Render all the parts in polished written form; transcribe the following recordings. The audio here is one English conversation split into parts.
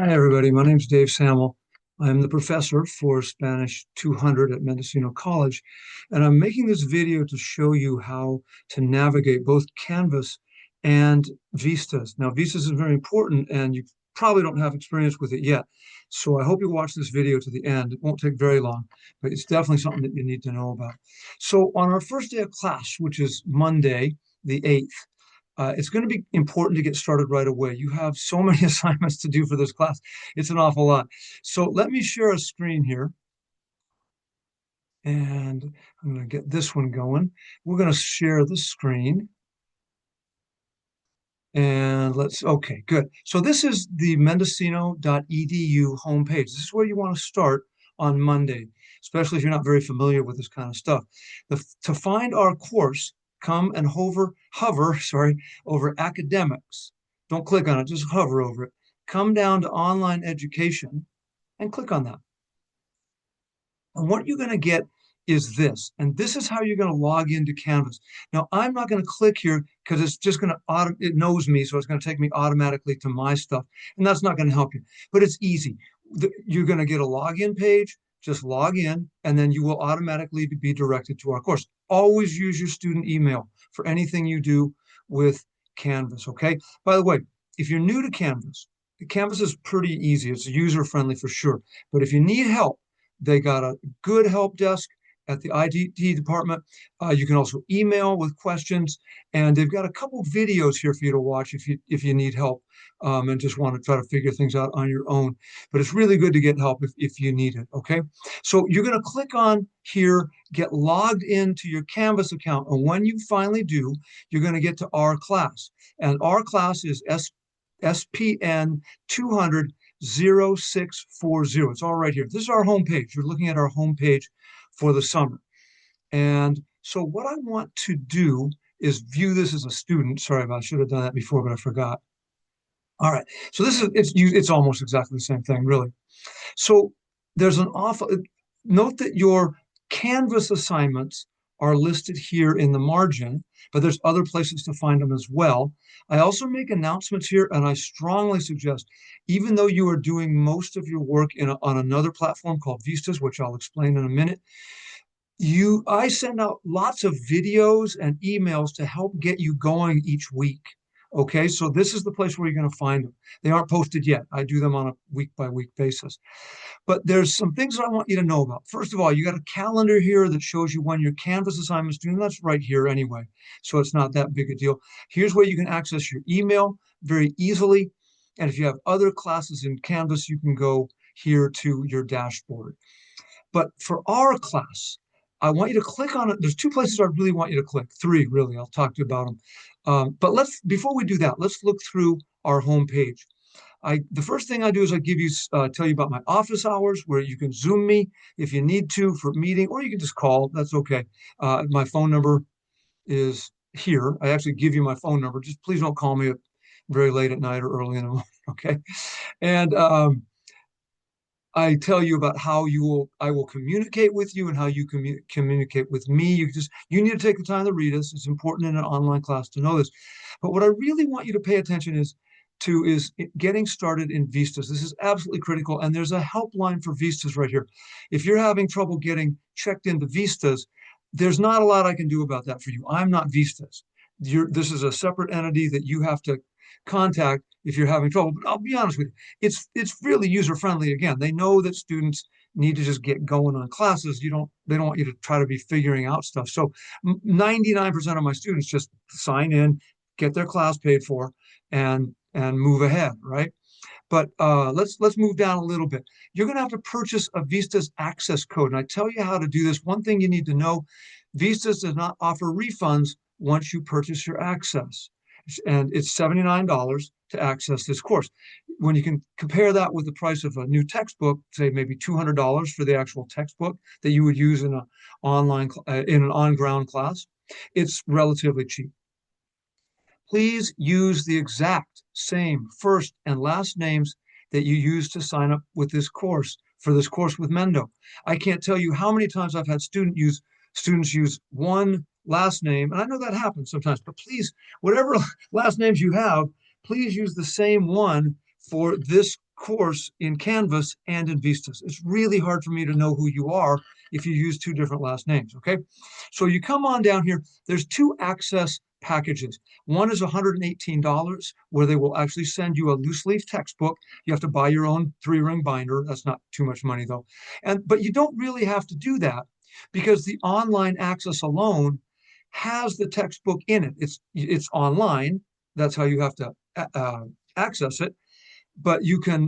Hi, everybody. My name is Dave Samuel. I'm the professor for Spanish 200 at Mendocino College, and I'm making this video to show you how to navigate both Canvas and Vistas. Now, Vistas is very important, and you probably don't have experience with it yet. So I hope you watch this video to the end. It won't take very long, but it's definitely something that you need to know about. So on our first day of class, which is Monday, the 8th, it's going to be important to get started right away. You have so many assignments to do for this class. It's an awful lot. So let me share a screen here. And I'm going to get this one going. We're going to share the screen. And okay, good. So this is the mendocino.edu homepage. This is where you want to start on Monday, especially if you're not very familiar with this kind of stuff. To find our course, come and hover, over academics. Don't click on it, just hover over it. Come down to online education and click on that. And what you're going to get is this. And this is how you're going to log into Canvas. Now, I'm not going to click here because it's just going to, it knows me, so it's going to take me automatically to my stuff. And that's not going to help you. But it's easy. You're going to get a login page. Just log in, and then you will automatically be directed to our course. Always use your student email for anything you do with Canvas, okay? By the way, if you're new to Canvas, Canvas is pretty easy. It's user-friendly for sure. But if you need help, they got a good help desk at the IT department. You can also email with questions, and they've got a couple videos here for you to watch if you need help and just want to try to figure things out on your own. But it's really good to get help if you need it, okay? So you're going to click on here, get logged into your Canvas account, and when you finally do, you're going to get to our class. And our class is SPN 200 0640. It's all right here. This is our homepage. You're looking at our homepage for the summer. And so what I want to do is view this as a student. Sorry, I should have done that before, but I forgot. All right. So this is it's almost exactly the same thing, really. So there's an awful note that your Canvas assignments are listed here in the margin, but there's other places to find them as well. I also make announcements here, and I strongly suggest, even though you are doing most of your work on another platform called Vistas, which I'll explain in a minute, I send out lots of videos and emails to help get you going each week. Okay, so this is the place where you're going to find them. They aren't posted yet. I do them on a week by week basis. But there's some things that I want you to know about. First of all, you got a calendar here that shows you when your Canvas assignment's due. And that's right here anyway, so it's not that big a deal. Here's where you can access your email very easily. And if you have other classes in Canvas, you can go here to your dashboard. But for our class, I want you to click on it. There's two places I really want you to click. Three, really. I'll talk to you about them. But before we do that, let's look through our homepage. The first thing I do is I tell you about my office hours, where you can Zoom me if you need to for a meeting, or you can just call. That's okay. My phone number is here. I actually give you my phone number. Just please don't call me very late at night or early in the morning. Okay. And I tell you about how I will communicate with you and how you communicate with me. You need to take the time to read this. It's important in an online class to know this. But what I really want you to pay attention is getting started in Vistas. This is absolutely critical. And there's a helpline for Vistas right here. If you're having trouble getting checked into Vistas, there's not a lot I can do about that for you. I'm not Vistas. This is a separate entity that you have to contact if you're having trouble. But I'll be honest with you, it's really user friendly. Again, they know that students need to just get going on classes. They don't want you to try to be figuring out stuff. So 99% of my students just sign in, get their class paid for, and move ahead, right? But let's move down a little bit. You're going to have to purchase a Vistas access code, and I tell you how to do this. One thing you need to know: Vistas does not offer refunds once you purchase your access, and it's $79 to access this course. When you can compare that with the price of a new textbook, say maybe $200 for the actual textbook that you would use in an on-ground class, it's relatively cheap. Please use the exact same first and last names that you used to sign up with this course for this course with Mendo. I can't tell you how many times I've had students use one last name, and I know that happens sometimes, but please, whatever last names you have, please use the same one for this course in Canvas and in Vistas. It's really hard for me to know who you are if you use two different last names, okay? So you come on down here, there's two access packages. One is $118 where they will actually send you a loose leaf textbook. You have to buy your own 3-ring binder. That's not too much money though. But you don't really have to do that because the online access alone has the textbook in it. It's online. That's how you have to access it. But you can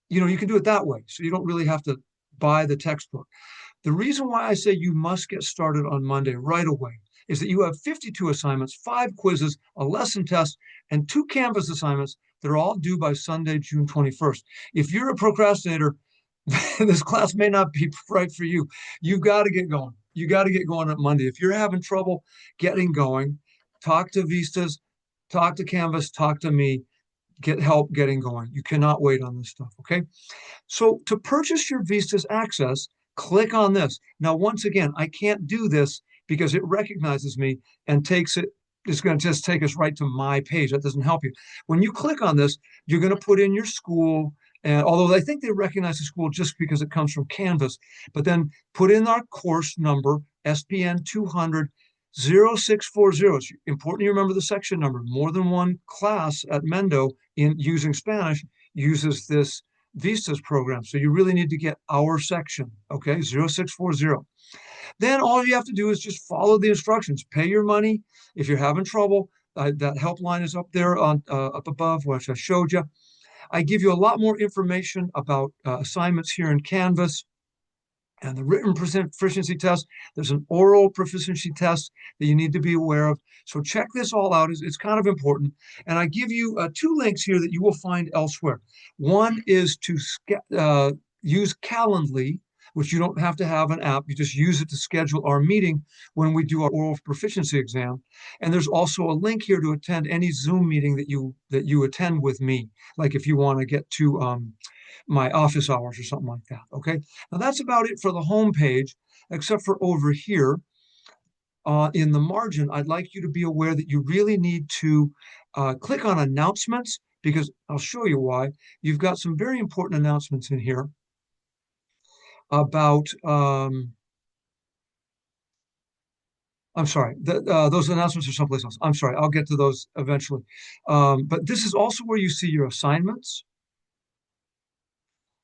you can do it that way. So you don't really have to buy the textbook. The reason why I say you must get started on Monday right away is that you have 52 assignments, 5 quizzes, a lesson test, and 2 Canvas assignments that are all due by Sunday, June 21st. If you're a procrastinator, this class may not be right for you. You've got to get going. You got to get going on Monday. If you're having trouble getting going, talk to Vistas, talk to Canvas, talk to me, get help getting going. You cannot wait on this stuff, okay? So to purchase your Vistas Access, click on this. Now, once again, I can't do this because it recognizes me and it's going to just take us right to my page. That doesn't help you. When you click on this, you're going to put in your school, and although I think they recognize the school just because it comes from Canvas, but then put in our course number, SPN 200 0640. It's important you remember the section number. More than one class at Mendo in using Spanish uses this Vistas program. So you really need to get our section, okay, 0640. Then all you have to do is just follow the instructions. Pay your money. If you're having trouble, that helpline is up there on up above, which I showed you. I give you a lot more information about assignments here in Canvas and the written proficiency test. There's an oral proficiency test that you need to be aware of. So check this all out. It's kind of important. And I give you 2 links here that you will find elsewhere. One is to use Calendly, which you don't have to have an app. You just use it to schedule our meeting when we do our oral proficiency exam. And there's also a link here to attend any Zoom meeting that you attend with me. Like if you want to get to my office hours or something like that. Okay. Now that's about it for the home page, except for over here in the margin. I'd like you to be aware that you really need to click on announcements because I'll show you why. You've got some very important announcements in here about I'm sorry, those announcements are someplace else. I'm sorry, I'll get to those eventually. But this is also where you see your assignments.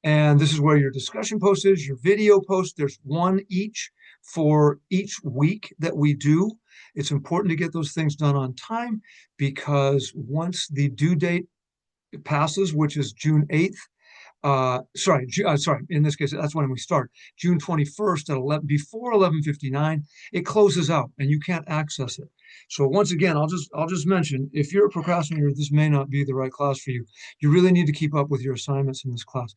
And this is where your discussion post is, your video post. There's one each for each week that we do. It's important to get those things done on time because once the due date passes, which is June 8th, sorry, in this case, that's when we start. June 21st at 11, before 11:59, it closes out and you can't access it. So once again, I'll just mention, if you're a procrastinator, this may not be the right class for you. You really need to keep up with your assignments in this class.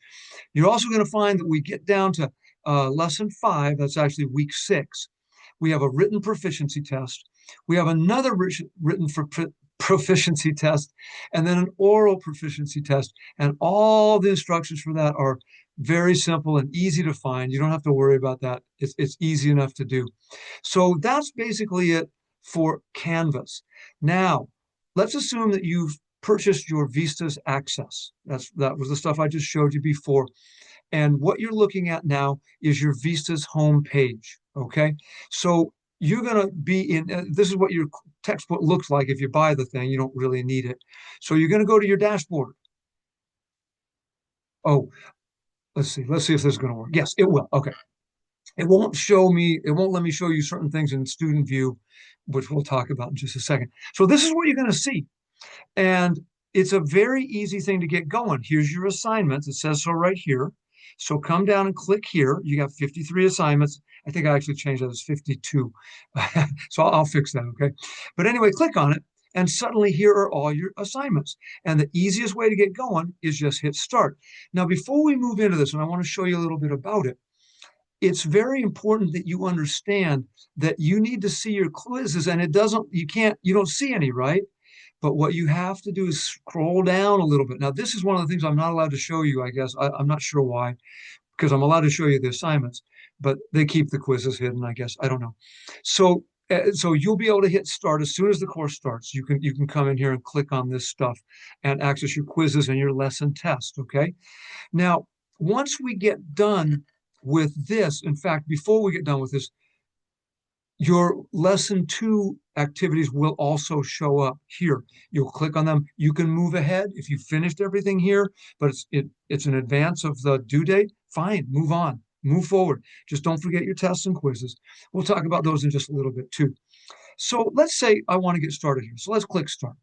You're also going to find that we get down to lesson 5, that's actually week 6. We have a written proficiency test. We have another written proficiency test, and then an oral proficiency test. And all the instructions for that are very simple and easy to find. You don't have to worry about that. It's easy enough to do. So that's basically it for Canvas. Now, let's assume that you've purchased your Vistas Access. That was the stuff I just showed you before. And what you're looking at now is your Vistas home page, okay? So you're going to be in, this is what your textbook looks like if you buy the thing. You don't really need it. So you're going to go to your dashboard. Oh, let's see if this is going to work. Yes, it will. Okay. It won't let me show you certain things in student view, which we'll talk about in just a second. So this is what you're going to see. And it's a very easy thing to get going. Here's your assignments. It says so right here. So come down and click here. You got 53 assignments. I think I actually changed that as 52. So I'll fix that, okay? But anyway, click on it, and suddenly here are all your assignments. And the easiest way to get going is just hit start. Now, before we move into this, and I want to show you a little bit about it, it's very important that you understand that you need to see your quizzes, and you don't see any, right? But what you have to do is scroll down a little bit. Now, this is one of the things I'm not allowed to show you, I guess. I'm not sure why, because I'm allowed to show you the assignments, but they keep the quizzes hidden, I guess. I don't know. So So you'll be able to hit start as soon as the course starts. You can come in here and click on this stuff and access your quizzes and your lesson test. Okay. Now, once we get done with this, in fact, before we get done with this, your lesson two activities will also show up here. You'll click on them. You can move ahead if you finished everything here, but it's in advance of the due date. Fine, move on, move forward. Just don't forget your tests and quizzes. We'll talk about those in just a little bit too. So let's say I want to get started here. So let's click start.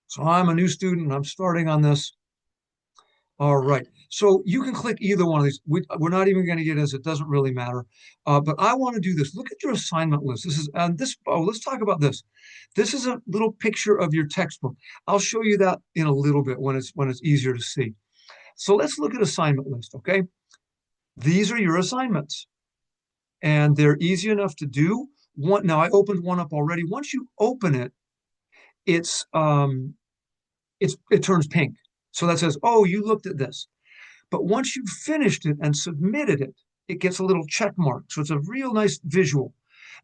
So I'm a new student and I'm starting on this. All right. So you can click either one of these. We're not even going to get as it doesn't really matter. But I want to do this. Look at your assignment list. This is and this. Oh, let's talk about this. This is a little picture of your textbook. I'll show you that in a little bit when it's easier to see. So let's look at assignment list. Okay. These are your assignments, and they're easy enough to do. One now I opened one up already. Once you open it, it's it turns pink. So that says, oh, you looked at this. But once you've finished it and submitted it, it gets a little check mark. So it's a real nice visual.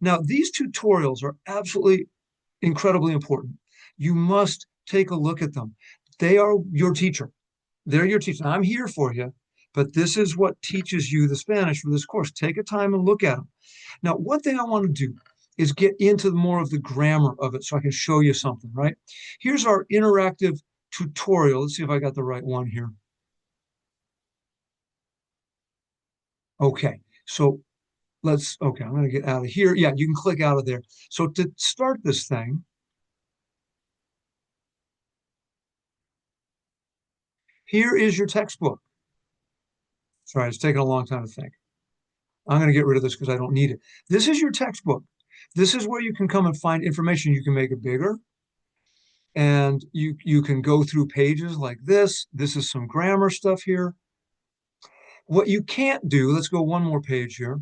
Now, these tutorials are absolutely incredibly important. You must take a look at them. They are your teacher. They're your teacher. I'm here for you, but this is what teaches you the Spanish for this course. Take a time and look at them. Now, one thing I want to do is get into more of the grammar of it so I can show you something, right? Here's our interactive tutorial. Let's see if I got the right one here. Okay, so okay, I'm going to get out of here. Yeah, you can click out of there. So to start this thing, here is your textbook. Sorry, it's taking a long time to think. I'm going to get rid of this because I don't need it. This is your textbook. This is where you can come and find information. You can make it bigger, and you can go through pages like this. This is some grammar stuff here. What you can't do, let's go one more page here.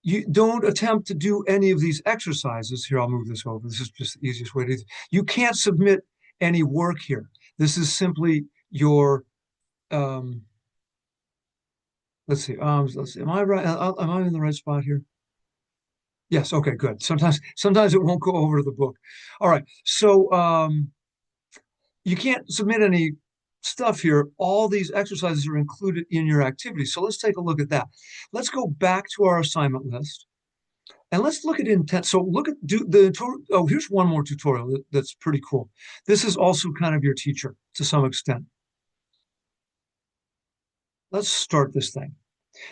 You don't attempt to do any of these exercises. Here, I'll move this over. This is just the easiest way to do it. You can't submit any work here. This is simply your, let's see, am I right? Am I in the right spot here? Yes, okay, good. Sometimes it won't go over to the book. All right, so you can't submit any stuff here. All these exercises are included in your activity. So let's take a look at that. Let's go back to our assignment list. And let's look at intent. So look at here's one more tutorial that's pretty cool. This is also kind of your teacher to some extent. Let's start this thing.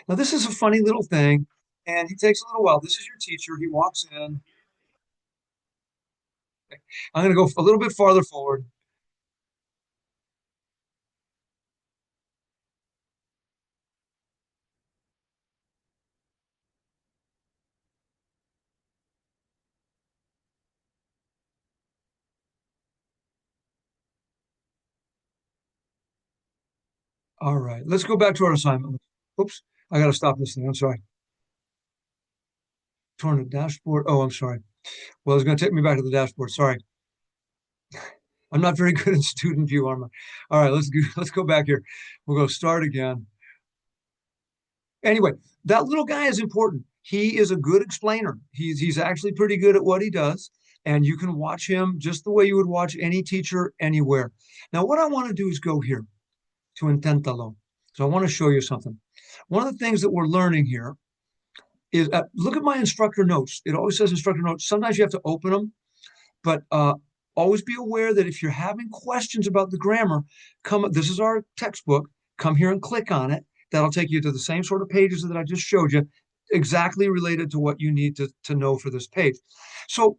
Now this is a funny little thing, and he takes a little while. This is your teacher. He walks in. I'm going to go a little bit farther forward. All right, let's go back to our assignment. Oops, I got to stop this thing. I'm sorry. Turn the dashboard. Oh, I'm sorry. Well, it's going to take me back to the dashboard. Sorry. I'm not very good in student view, am I? All right, let's go back here. We'll go start again. Anyway, that little guy is important. He is a good explainer. He's actually pretty good at what he does, and you can watch him just the way you would watch any teacher anywhere. Now, what I want to do is go here to Inténtalo. So I want to show you something. One of the things that we're learning here is look at my instructor notes. It always says instructor notes. Sometimes you have to open them, but always be aware that if you're having questions about the grammar, this is our textbook. Come here and click on it. That'll take you to the same sort of pages that I just showed you, exactly related to what you need to know for this page. So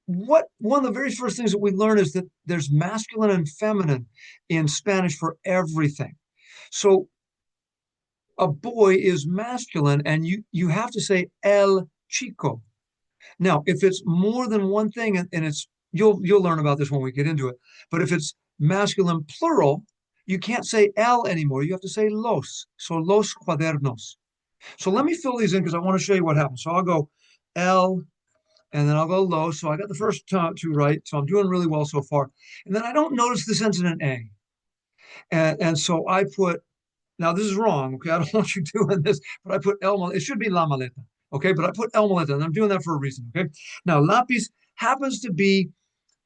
one of the very first things that we learn is that there's masculine and feminine in Spanish for everything. So a boy is masculine, and you have to say el chico. Now, if it's more than one thing, and it's you'll learn about this when we get into it. But if it's masculine plural, you can't say el anymore. You have to say los. So los cuadernos. So let me fill these in because I want to show you what happens. So I'll go el, and then I'll go los. So I got the first two right. So I'm doing really well so far. And then I don't notice this ends in an A. And so I put, now this is wrong. Okay, I don't want you doing this, but I put el. It should be la maleta. Okay, but I put El Maleta, and I'm doing that for a reason. Okay, now lapis happens to be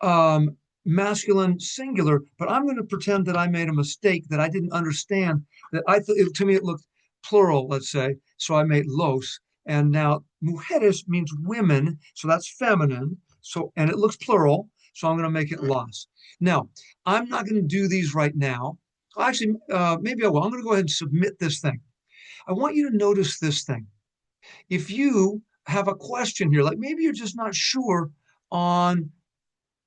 um, masculine singular, but I'm going to pretend that I made a mistake that I didn't understand. That I thought to me it looked plural, let's say, so I made los. And now mujeres means women, so that's feminine. So and it looks plural, so I'm going to make it las. Now I'm not going to do these right now. Actually, maybe I will. I'm going to go ahead and submit this thing. I want you to notice this thing. If you have a question here, like maybe you're just not sure on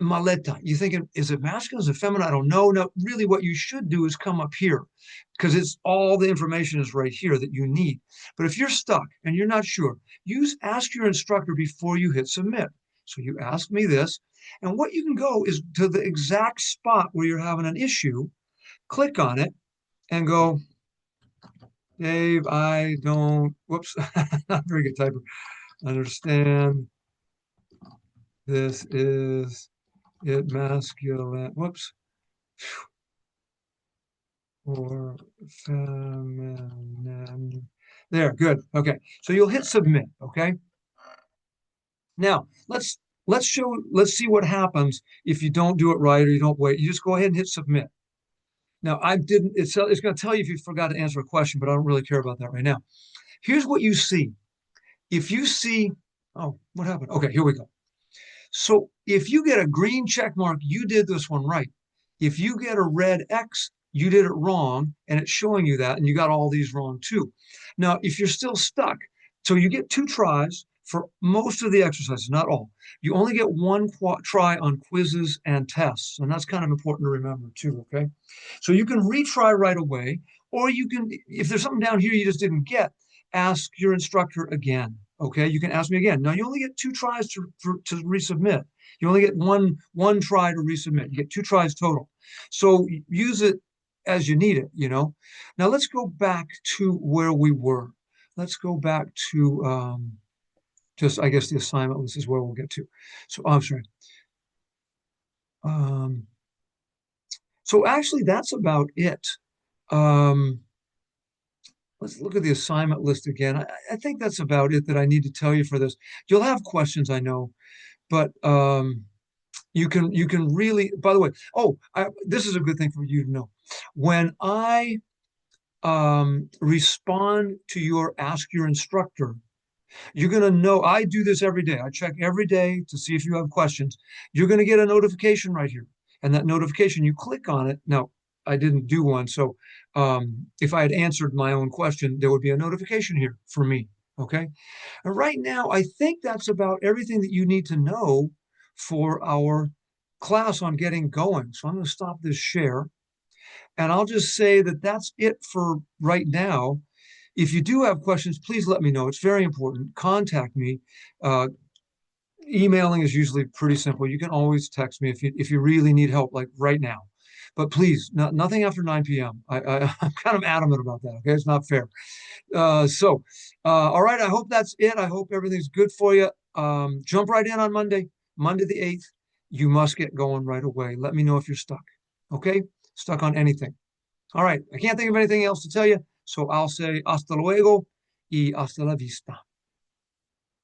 maleta. You're thinking, is it masculine? Is it feminine? I don't know. No, really, what you should do is come up here because it's all the information is right here that you need. But if you're stuck and you're not sure, ask your instructor before you hit submit. So you ask me this, and what you can go is to the exact spot where you're having an issue, click on it, and go, Dave, I don't, whoops, not very good typer, understand this is it masculine, whoops, or feminine. There, good. Okay. So you'll hit submit. Okay. Now let's see what happens if you don't do it right or you don't wait. You just go ahead and hit submit. Now I didn't, it's going to tell you if you forgot to answer a question, but I don't really care about that right now. Here's what you see. If you see, oh, what happened? Okay, here we go. So if you get a green check mark, you did this one right. If you get a red X, you did it wrong, and it's showing you that, and you got all these wrong too. Now, if you're still stuck, so you get 2 tries for most of the exercises, not all. You only get one try on quizzes and tests, and that's kind of important to remember too, okay? So you can retry right away, or you can, if there's something down here you just didn't get, ask your instructor again. Okay, you can ask me again. Now you only get 2 tries to resubmit. You only get one try to resubmit. You get 2 tries total. So use it as you need it. Now let's go back to where we were. Let's go back to just, I guess the assignment list is where we'll get to. So I'm sorry. Um, so actually that's about it. Um, let's look at the assignment list again. I think that's about it that I need to tell you for this. You'll have questions, I know, but you can really. By the way, this is a good thing for you to know. When I respond to your ask your instructor, you're going to know I do this every day. I check every day to see if you have questions. You're going to get a notification right here. And that notification, you click on it. Now, I didn't do one. So if I had answered my own question, there would be a notification here for me. Okay. And right now, I think that's about everything that you need to know for our class on getting going. So I'm going to stop this share. And I'll just say that that's it for right now. If you do have questions, please let me know. It's very important. Contact me. Uh, Emailing is usually pretty simple. You can always text me if you really need help, like right now. But please, nothing after 9 p.m. I'm kind of adamant about that. Okay, it's not fair. All right. I hope that's it. I hope everything's good for you. Jump right in on Monday, Monday the 8th. You must get going right away. Let me know if you're stuck. Okay, stuck on anything. All right. I can't think of anything else to tell you. So I'll say hasta luego y hasta la vista.